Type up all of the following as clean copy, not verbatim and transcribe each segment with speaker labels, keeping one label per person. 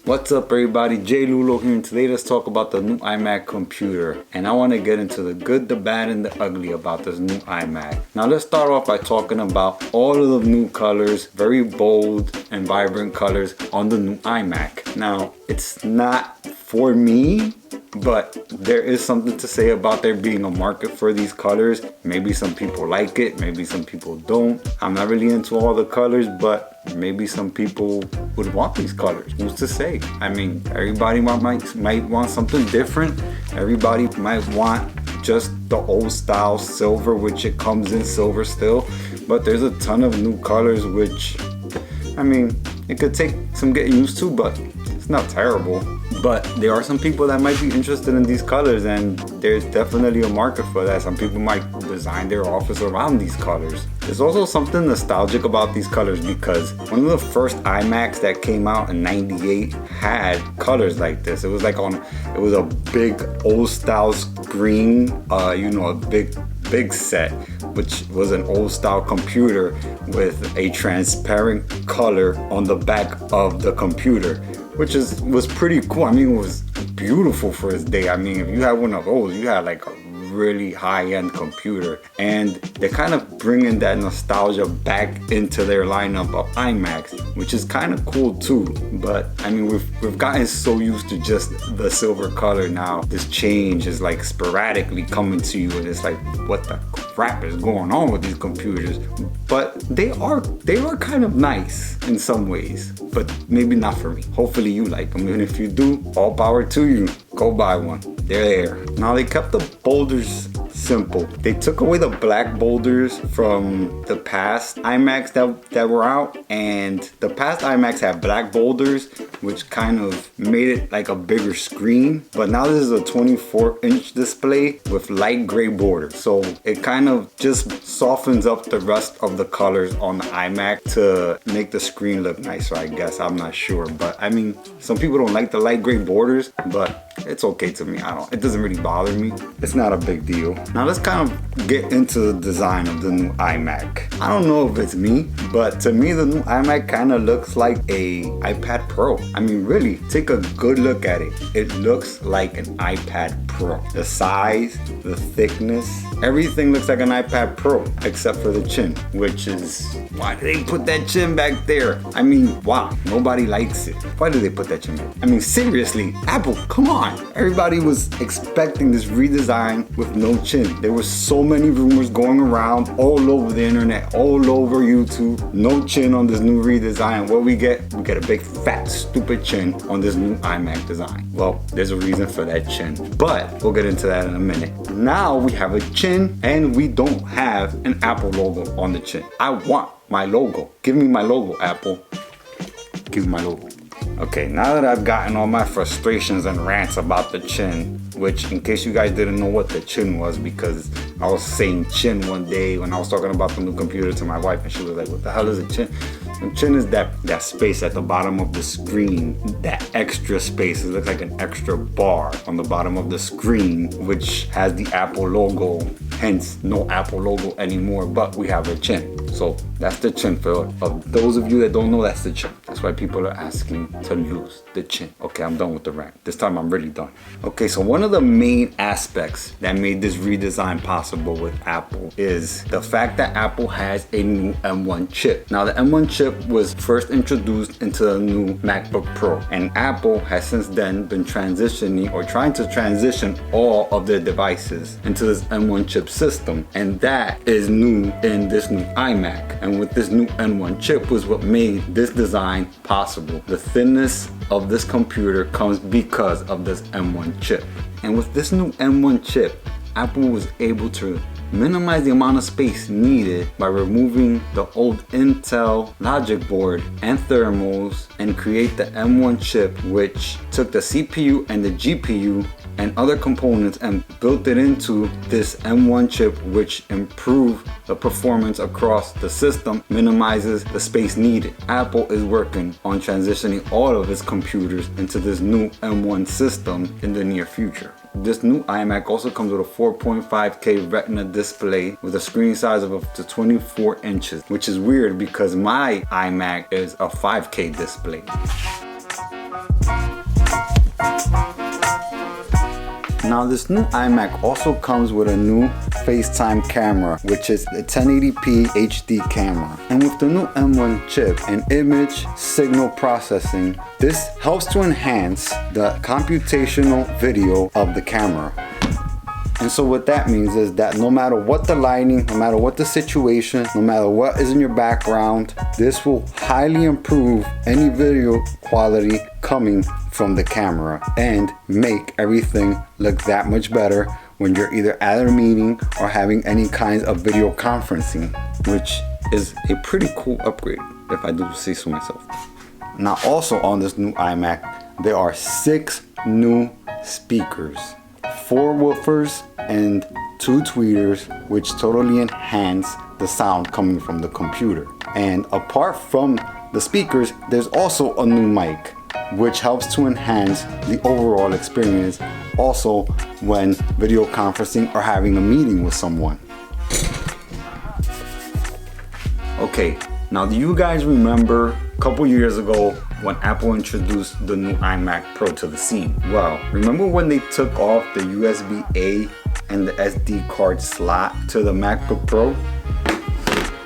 Speaker 1: What's up everybody, J.Lulo here, and today let's talk about the new iMac computer. And I want to get into the good, the bad, and the ugly about this new iMac. Now let's start off by talking about all of the new colors, very bold and vibrant colors on the new iMac. Now it's not for me, but there is something to say about there being a market for these colors. Maybe some people like it, maybe some people don't. I'm not really into all the colors, but maybe some people would want these colors. Who's to say? I mean, everybody might want something different. Everybody might want just the old style silver, which it comes in silver still. But there's a ton of new colors, which, I mean, it could take some getting used to, but it's not terrible. But there are some people that might be interested in these colors, and there's definitely a market for that. Some people might design their office around these colors. There's also something nostalgic about these colors because one of the first iMacs that came out in '98 had colors like this. It was like it was a big old style screen, a big set, which was an old style computer with a transparent color on the back of the computer, which was pretty cool. I mean, it was beautiful for its day. I mean, if you had one of those, you had like a really high-end computer. And they're kind of bringing that nostalgia back into their lineup of iMacs, which is kind of cool too. But I mean, we've gotten so used to just the silver color now. This change is like sporadically coming to you, and it's like, what the crap is going on with these computers? But they are kind of nice in some ways, but maybe not for me. Hopefully you like them, and if you do, all power to you. Go buy one. They're there. Now they kept the boulders simple. They took away the black boulders from the past iMacs that were out, and the past iMacs had black boulders, which kind of made it like a bigger screen. But now this is a 24-inch display with light gray borders, so it kind of just softens up the rest of the colors on the iMac to make the screen look nicer, I guess. I'm not sure, but I mean, some people don't like the light gray borders, but it's okay to me. It doesn't really bother me. It's not a big deal. Now let's kind of get into the design of the new iMac. I don't know if it's me, but to me the new iMac kind of looks like a iPad Pro. I mean, really, take a good look at it. It looks like an iPad Pro. The size, the thickness, everything looks like an iPad Pro except for the chin, which is, why did they put that chin back there? I mean, why? Nobody likes it. Why did they put that chin back? I mean, seriously, Apple, come on. Everybody was expecting this redesign with no chin. There were so many rumors going around all over the internet, all over YouTube. No chin on this new redesign. What we get? We get a big fat stupid chin on this new iMac design. Well, there's a reason for that chin, but we'll get into that in a minute. Now we have a chin and we don't have an Apple logo on the chin. I want my logo. Give me my logo, Apple. Give me my logo. Okay, now that I've gotten all my frustrations and rants about the chin, which in case you guys didn't know what the chin was, because I was saying chin one day when I was talking about the new computer to my wife, and she was like, what the hell is a chin? The chin is that space at the bottom of the screen, that extra space. It looks like an extra bar on the bottom of the screen, which has the Apple logo. Hence, no Apple logo anymore, but we have a chin. So that's the chin. For those of you that don't know, that's the chin. That's why people are asking to lose the chin. Okay, I'm done with the rant. This time I'm really done. Okay, so one of the main aspects that made this redesign possible with Apple is the fact that Apple has a new M1 chip. Now the M1 chip was first introduced into the new MacBook Pro, and Apple has since then been transitioning or trying to transition all of their devices into this M1 chip system, and that is new in this new iMac. And with this new M1 chip was what made this design possible. The thinness of this computer comes because of this M1 chip. And with this new M1 chip, Apple was able to minimize the amount of space needed by removing the old Intel logic board and thermals and create the M1 chip, which took the CPU and the GPU and other components and built it into this M1 chip, which improved the performance across the system, minimizes the space needed. Apple is working on transitioning all of its computers into this new M1 system in the near future. This new iMac also comes with a 4.5K Retina display with a screen size of up to 24 inches, which is weird because my iMac is a 5K display. Now this new iMac also comes with a new FaceTime camera, which is a 1080p HD camera. And with the new M1 chip and image signal processing, this helps to enhance the computational video of the camera. And so what that means is that no matter what the lighting, no matter what the situation, no matter what is in your background, this will highly improve any video quality coming from the camera and make everything look that much better when you're either at a meeting or having any kinds of video conferencing, which is a pretty cool upgrade, if I do say so myself. Now also on this new iMac, there are 6 new speakers. 4 woofers and 2 tweeters, which totally enhance the sound coming from the computer. And apart from the speakers, there's also a new mic, which helps to enhance the overall experience also when video conferencing or having a meeting with someone. Okay, now do you guys remember a couple years ago when Apple introduced the new iMac Pro to the scene? Well, remember when they took off the USB-A and the SD card slot to the MacBook Pro?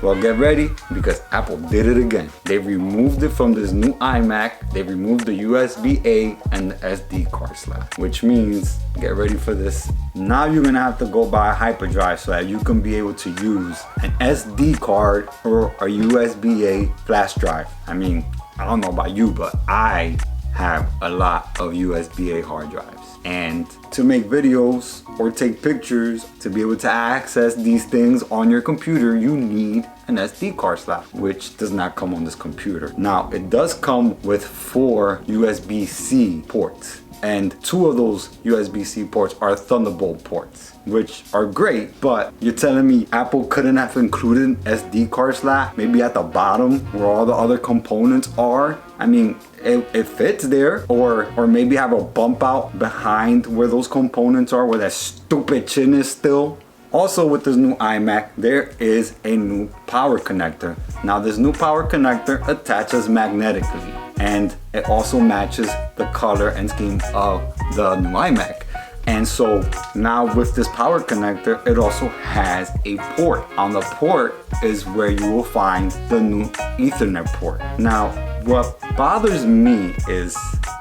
Speaker 1: Well, get ready, because Apple did it again. They removed it from this new iMac. They removed the USB-A and the SD card slot, which means, get ready for this. Now you're gonna have to go buy a hyperdrive so that you can be able to use an SD card or a USB-A flash drive. I mean, I don't know about you, but I have a lot of USB-A hard drives. And to make videos or take pictures, to be able to access these things on your computer, you need an SD card slot, which does not come on this computer. Now, it does come with 4 USB-C ports, and 2 of those USB-C ports are Thunderbolt ports, which are great, but you're telling me Apple couldn't have included an SD card slot maybe at the bottom where all the other components are? I mean, it fits there, or maybe have a bump out behind where those components are, where that stupid chin is still. Also with this new iMac, there is a new power connector. Now this new power connector attaches magnetically, and it also matches the color and scheme of the new iMac. And so now with this power connector, it also has a port. On the port is where you will find the new Ethernet port. Now, what bothers me is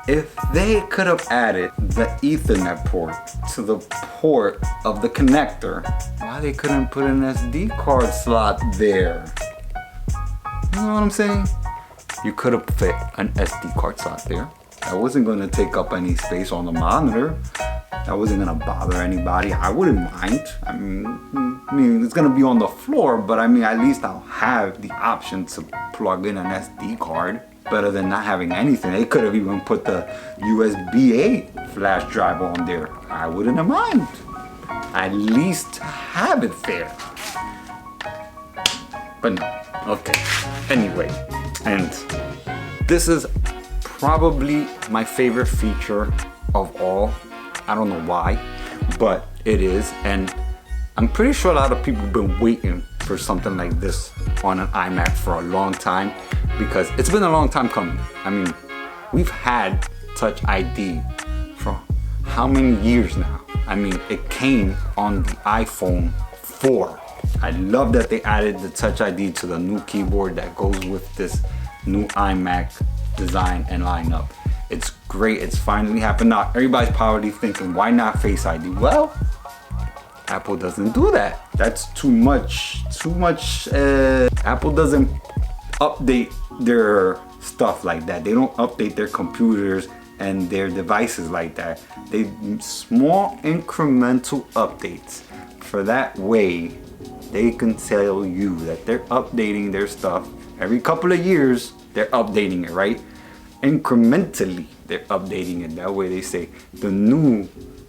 Speaker 1: if they could have added the Ethernet port to the port of the connector, why they couldn't put an SD card slot there? You know what I'm saying? You could have fit an SD card slot there. That wasn't going to take up any space on the monitor. That wasn't going to bother anybody. I wouldn't mind. I mean, it's going to be on the floor, but I mean, at least I'll have the option to plug in an SD card. Better than not having anything. They could have even put the USB-A flash drive on there. I wouldn't have mind. At least have it there. But no. Okay. Anyway, and this is probably my favorite feature of all. I don't know why, but it is, and I'm pretty sure a lot of people have been waiting for something like this on an iMac for a long time, because it's been a long time coming. I mean, we've had Touch ID for how many years now? I mean, it came on the iPhone 4. I love that they added the Touch ID to the new keyboard that goes with this new iMac design and lineup. It's great, it's finally happened. Now, everybody's probably thinking, why not Face ID? Well, Apple doesn't do that. That's too much. Apple doesn't update their stuff like that. They don't update their computers and their devices like that. They small incremental updates. For that way, they can tell you that they're updating their stuff. Every couple of years, they're updating it, right? Incrementally, they're updating it. That way they say the new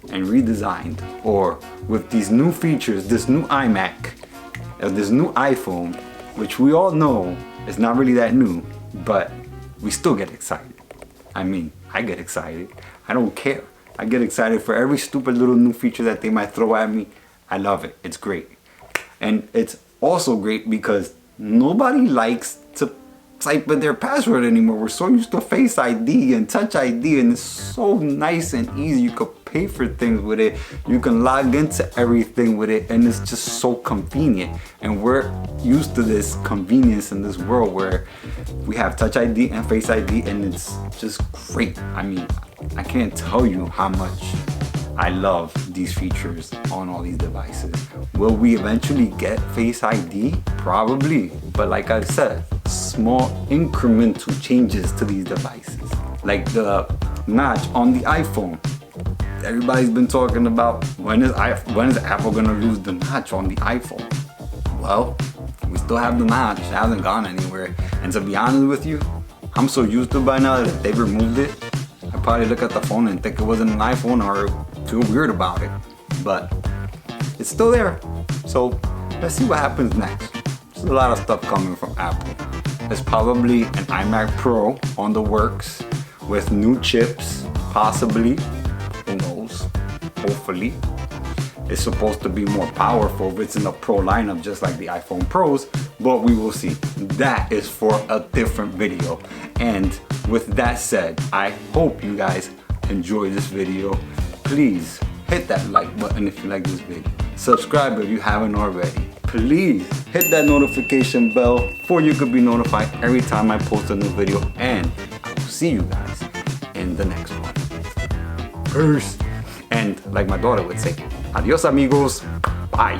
Speaker 1: and redesigned, or with these new features, this new iMac, or this new iPhone, which we all know is not really that new, but we still get excited. I mean, I get excited. I don't care. I get excited for every stupid little new feature that they might throw at me. I love it. It's great. And it's also great because nobody likes to type in their password anymore. We're so used to Face ID and Touch ID, and it's so nice and easy. You could pay for things with it. You can log into everything with it, and it's just so convenient. And we're used to this convenience in this world where we have Touch ID and Face ID, and it's just great. I mean, I can't tell you how much I love these features on all these devices. Will we eventually get Face ID? Probably, but like I said, small incremental changes to these devices. Like the notch on the iPhone. Everybody's been talking about when is Apple gonna lose the notch on the iPhone? Well, we still have the notch. It hasn't gone anywhere. And to be honest with you, I'm so used to it by now that if they removed it, I'd probably look at the phone and think it wasn't an iPhone or feel weird about it. But it's still there. So let's see what happens next. There's a lot of stuff coming from Apple. There's probably an iMac Pro on the works with new chips, possibly. Who knows? Hopefully. It's supposed to be more powerful if it's in the Pro lineup, just like the iPhone Pros, but we will see. That is for a different video. And with that said, I hope you guys enjoy this video. Please hit that like button if you like this video. Subscribe if you haven't already. Please hit that notification bell for you could be notified every time I post a new video. And I will see you guys in the next one. Peace. And like my daughter would say, adios amigos, bye.